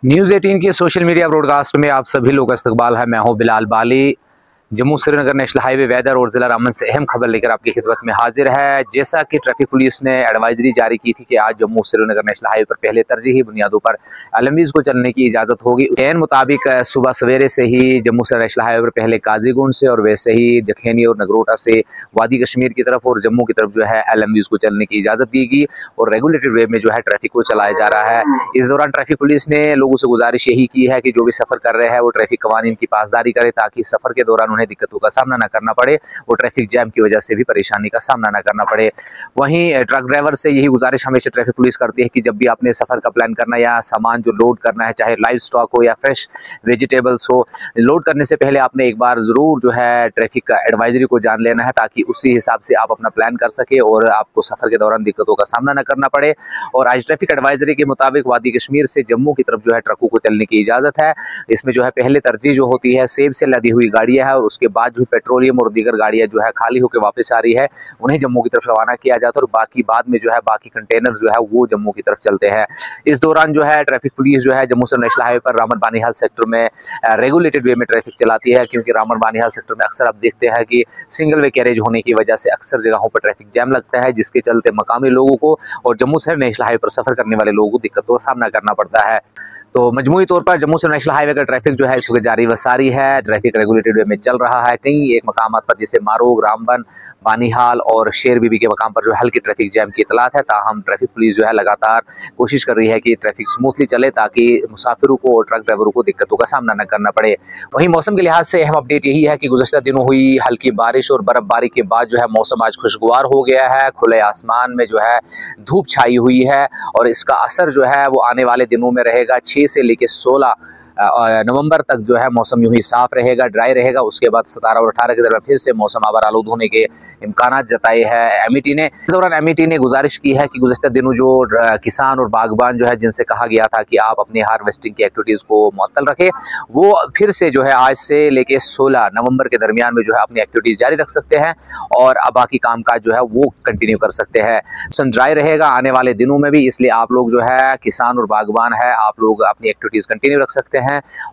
News 18 की social media broadcast में आप सभी लोग का इस्तकबाल है। मैं हूं Bilal Bali. Jammu Srinagar national highway weather और जिला रामन से अहम खबर लेकर आपकी खिदमत में हाजिर है। जैसा कि ट्रैफिक पुलिस ने एडवाइजरी जारी की थी कि आज जम्मू श्रीनगर नेशनल हाईवे पर पहले तरजीही बुनियादों पर एलएमवीज़ को चलने की इजाज़त होगी। एन मुताबिक सुबह सवेरे से ही जम्मू श्रीनगर नेशनल हाईवे पर पहले काजीगुंड से और वैसे ही जखैनी और नगरोटा से वादी कश्मीर की तरफ और जम्मू की तरफ जो है एलएमवीज़ को चलने की इजाज़त दी गई और रेगुलेटेड वे में जो है ट्रैफिक को चलाया जा रहा है। इस दौरान ट्रैफिक पुलिस ने लोगों से गुजारिश यही की है कि जो भी सफ़र कर रहे हैं वो ट्रैफिक कवानीन की पासदारी करे ताकि सफ़र के दौरान उन्हें दिक्कतों का सामना न करना पड़े और ट्रैफिक जैम की वजह से भी परेशानी का सामना न करना पड़े। वहीं ट्रक ड्राइवर से यही गुजारिश हमेशा ट्रैफिक पुलिस करती है कि जब भी आपने सफर का प्लान करना या सामान जो लोड करना है, चाहे लाइव स्टॉक हो या फ्रेश वेजिटेबल्स हो, लोड करने से पहले आपने एक बार जरूर जो है ट्रैफिक एडवाइजरी को जान लेना है ताकि उसी हिसाब से आप अपना प्लान कर सके और आपको सफर के दौरान दिक्कतों का सामना न करना पड़े। और आज ट्रैफिक एडवाइजरी के मुताबिक वादी कश्मीर से जम्मू की तरफ जो है ट्रकों को चलने की इजाजत है। इसमें जो है पहले तरजीह जो होती है सेब से लदी हुई गाड़ियां है और उसके बाद जो पेट्रोलियम और दीगर गाड़ियां जो है खाली होकर वापस आ रही है उन्हें जम्मू की तरफ रवाना किया जाता है और बाकी बाद में जो है बाकी कंटेनर जो है वो जम्मू की तरफ चलते हैं। इस दौरान जो है ट्रैफिक पुलिस जो है जम्मू से नेशनल हाईवे पर रामन बानीहाल सेक्टर में रेगुलेटेड वे में ट्रैफिक चलाती है, क्योंकि रामन बानीहाल सेक्टर में अक्सर आप देखते हैं कि सिंगल वे कैरेज होने की वजह से अक्सर जगहों पर ट्रैफिक जैम लगता है, जिसके चलते मकामी लोगों को और जम्मू से नेशनल हाईवे पर सफर करने वाले लोगों को दिक्कतों का सामना करना पड़ता है। तो मजमूई तौर पर जम्मू से नेशनल हाईवे का ट्रैफिक जो है इस वक्त जारी वसारी है। ट्रैफिक रेगुलेटेड वे में चल रहा है। कई एक मकाम पर जैसे मारोग, रामबन, बानीहाल और शेर बीबी के मकाम पर जो हल्की ट्रैफिक जैम की इतलात है। ताहम ट्रैफिक पुलिस जो है लगातार कोशिश कर रही है कि ट्रैफिक स्मूथली चले ताकि मुसाफिरों को और ट्रक ड्राइवरों को दिक्कतों का सामना न करना पड़े। वहीं मौसम के लिहाज से अहम अपडेट यही है कि गुज़श्ता दिनों हुई हल्की बारिश और बर्फबारी के बाद जो है मौसम आज खुशगवार हो गया है। खुले आसमान में जो है धूप छाई हुई है और इसका असर जो है वो आने वाले दिनों में रहेगा। 6 से लेकर 16 नवंबर तक जो है मौसम यूं ही साफ रहेगा, ड्राई रहेगा। उसके बाद 17 और 18 के दौरान फिर से मौसम आबार आलूद होने के इम्कानात जताए हैं एमईटी ने। इस दौरान एमईटी ने गुजारिश की है कि गुज़श्ता दिनों जो किसान और बागबान जो है जिनसे कहा गया था कि आप अपनी हार्वेस्टिंग की एक्टिविटीज़ को मुअत्तल रखें, वो फिर से जो है आज से लेके 16 नवंबर के दरमियान में जो है अपनी एक्टिविटीज़ जारी रख सकते हैं और अब बाकी कामकाज जो है वो कंटिन्यू कर सकते हैं। मौसम ड्राई रहेगा आने वाले दिनों में भी, इसलिए आप लोग जो है किसान और बागबान है आप लोग अपनी एक्टिविटीज़ कंटिन्यू रख सकते हैं।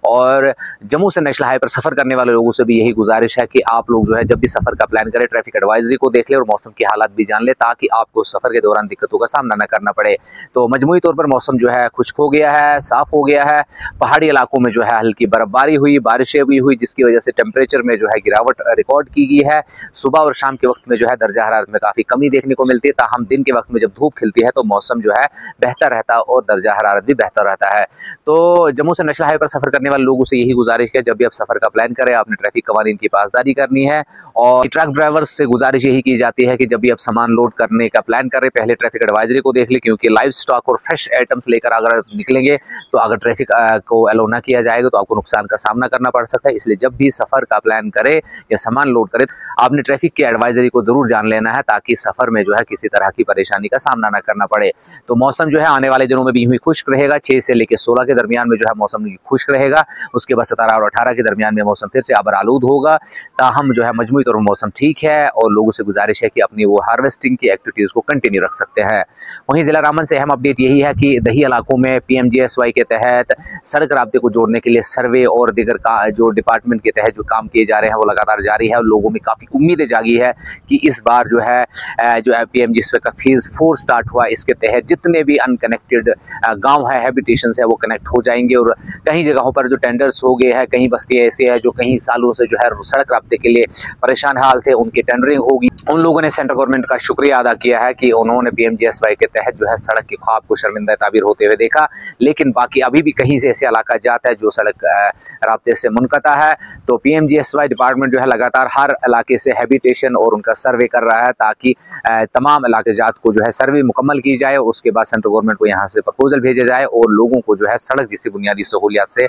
और जम्मू से नेशनल हाईवे पर सफर करने वाले लोगों से भी यही गुजारिश है कि आप लोग जो है जब भी सफर का प्लान करें ट्रैफिक एडवाइजरी को देख ले और मौसम की हालात भी जान ले ताकि आपको सफर के दौरान दिक्कतों का सामना न करना पड़े। तो मजमूई तौर पर मौसम जो है खुश्क हो गया है, साफ हो गया है। पहाड़ी इलाकों में जो है हल्की बर्फबारी हुई, बारिशें भी हुई, जिसकी वजह से टेम्परेचर में जो है गिरावट रिकॉर्ड की गई है। सुबह और शाम के वक्त में जो है दर्जा हरारत में काफी कमी देखने को मिलती है। ताहम दिन के वक्त में जब धूप खिलती है तो मौसम जो है बेहतर रहता है और दर्जा हरारत भी बेहतर रहता है। तो जम्मू से नेशनल हाईवे पर सफर करने वाले लोगों से यही गुजारिश है जब भी आप सफर का प्लान करें आपने ट्रैफिक कवानीन की पासदारी करनी है। और ट्रक ड्राइवर्स से गुजारिश यही की जाती है कि जब भी आप सामान लोड करने का प्लान करें पहले ट्रैफिक एडवाइजरी को देख ले, क्योंकि लाइव स्टॉक और फ्रेश आइटम्स लेकर अगर आप निकलेंगे तो अगर ट्रैफिक को अलाउ ना किया जाएगा तो आपको नुकसान का सामना करना पड़ सकता है। इसलिए जब भी सफर का प्लान करें या सामान लोड करें आपने ट्रैफिक की एडवाइजरी को जरूर जान लेना है ताकि सफर में जो है किसी तरह की परेशानी का सामना न करना पड़े। तो मौसम जो है आने वाले दिनों में भी यूं ही खुश्क रहेगा। 6 से लेकर 16 के दरमियान में जो है मौसम खुश्क रहेगा। उसके बाद 17 और 18 के दरमियान में मौसम फिर से आबर आलूद होगा। ताहम जो है मजमूई तौर पर मौसम ठीक है और लोगों से गुजारिश है कि अपनी वो हार्वेस्टिंग की एक्टिविटीज़ को कंटिन्यू रख सकते हैं। वहीं जिला रामन से अहम अपडेट यही है कि दही इलाकों में PMGSY के तहत सड़क राब्ते को जोड़ने के लिए सर्वे और दीगर का जो डिपार्टमेंट के तहत जो काम किए जा रहे हैं वो लगातार जारी है और लोगों में काफ़ी उम्मीदें जागी है कि इस बार जो है जो PMGSY का फेज़ 4 स्टार्ट हुआ, इसके तहत जितने भी अनकनेक्टेड गाँव है, हैबिटेशन है, वो कनेक्ट हो जाएंगे। और कई जगहों पर जो टेंडर्स हो गए हैं, कई बस्तियाँ ऐसी है जो कई सालों से जो है सड़क राब्ते के लिए परेशान हाल थे, उनकी टेंडरिंग होगी। उन लोगों ने सेंट्रल गवर्नमेंट का शुक्रिया अदा किया है कि उन्होंने PMGSY के तहत जो है सड़क के ख्वाब को शर्मिंदा ताबीर होते हुए देखा। लेकिन बाकी अभी भी कहीं से ऐसे इलाका जाता है जो सड़क राब्ते से मुनक़ता है। तो PMGSY डिपार्टमेंट जो है लगातार हर इलाके से हैबिटेशन और उनका सर्वे कर रहा है ताकि तमाम इलाके जात को जो है सर्वे मुकम्मल की जाए। उसके बाद सेंट्रल गवर्नमेंट को यहाँ से प्रपोजल भेजा जाए और लोगों को जो है सड़क जैसी बुनियादी सहूलियात से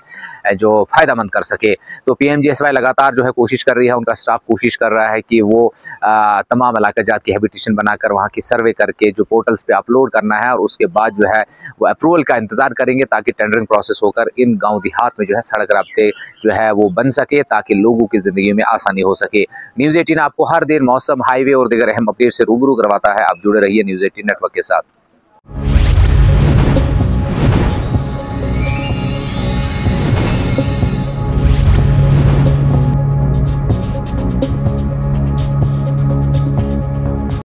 जो फ़ायदा मंद कर सके। तो PMGSY लगातार जो है कोशिश कर रही है, उनका स्टाफ कोशिश कर रहा है कि वो तमाम इलाका जात की हैबिटेशन बनाकर वहाँ की सर्वे करके जो पोर्टल्स पे अपलोड करना है और उसके बाद जो है वो अप्रूवल का इंतजार करेंगे ताकि टेंडरिंग प्रोसेस होकर इन गांव देहात में जो है सड़क राब्ते जो है वो बन सके ताकि लोगों की ज़िंदगी में आसानी हो सके। न्यूज़ 18 आपको हर दिन मौसम, हाईवे और दीगर अहम अपडेट से रूबरू करवाता है। आप जुड़े रहिए न्यूज़ 18 नेटवर्क के साथ।